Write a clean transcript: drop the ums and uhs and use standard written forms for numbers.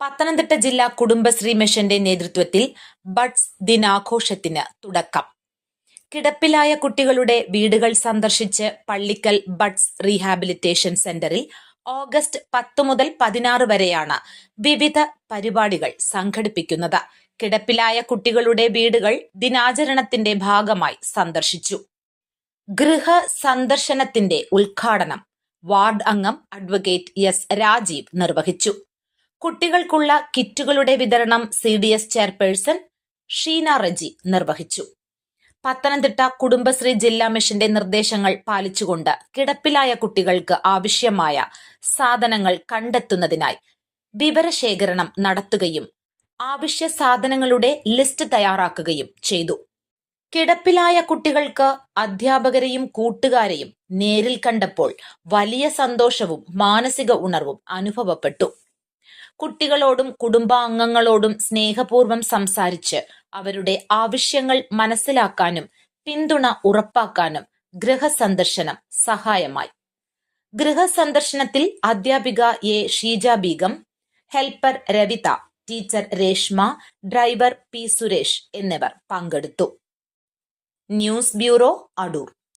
പത്തനംതിട്ട ജില്ലാ കുടുംബശ്രീ മിഷന്റെ നേതൃത്വത്തിൽ ബഡ്സ് ദിനാഘോഷത്തിന് തുടക്കം. കിടപ്പിലായ കുട്ടികളുടെ വീടുകൾ സന്ദർശിച്ച് പള്ളിക്കൽ ബഡ്സ് റീഹാബിലിറ്റേഷൻ സെന്ററിൽ ഓഗസ്റ്റ് 10 മുതൽ 16 വരെയാണ് വിവിധ പരിപാടികൾ സംഘടിപ്പിക്കുന്നത്. കിടപ്പിലായ കുട്ടികളുടെ വീടുകൾ ദിനാചരണത്തിന്റെ ഭാഗമായി സന്ദർശിച്ചു. ഗൃഹ സന്ദർശനത്തിന്റെ ഉദ്ഘാടനം വാർഡ് അംഗം അഡ്വക്കേറ്റ് എസ് രാജീവ് നിർവഹിച്ചു. കുട്ടികൾക്കുള്ള കിറ്റുകളുടെ വിതരണം CDS ചെയർപേഴ്സൺ ഷീന റജി നിർവഹിച്ചു. പത്തനംതിട്ട കുടുംബശ്രീ ജില്ലാ മിഷന്റെ നിർദ്ദേശങ്ങൾ പാലിച്ചുകൊണ്ട് കിടപ്പിലായ കുട്ടികൾക്ക് ആവശ്യമായ സാധനങ്ങൾ കണ്ടെത്തുന്നതിനായി വിവരശേഖരണം നടത്തുകയും ആവശ്യ സാധനങ്ങളുടെ ലിസ്റ്റ് തയ്യാറാക്കുകയും ചെയ്തു. കിടപ്പിലായ കുട്ടികൾക്ക് അധ്യാപകരെയും കൂട്ടുകാരെയും നേരിൽ കണ്ടപ്പോൾ വലിയ സന്തോഷവും മാനസിക ഉണർവും അനുഭവപ്പെട്ടു. കുട്ടികളോടും കുടുംബാംഗങ്ങളോടും സ്നേഹപൂർവ്വം സംസാരിച്ച് അവരുടെ ആവശ്യങ്ങൾ മനസ്സിലാക്കാനും പിന്തുണ ഉറപ്പാക്കാനും ഗൃഹസന്ദർശനം സഹായമായി. ഗൃഹസന്ദർശനത്തിൽ അധ്യാപിക A Sheeja Begum, helper Ravitha, teacher Reshma, driver P Suresh എന്നിവർ പങ്കെടുത്തു. News bureau, Adoor.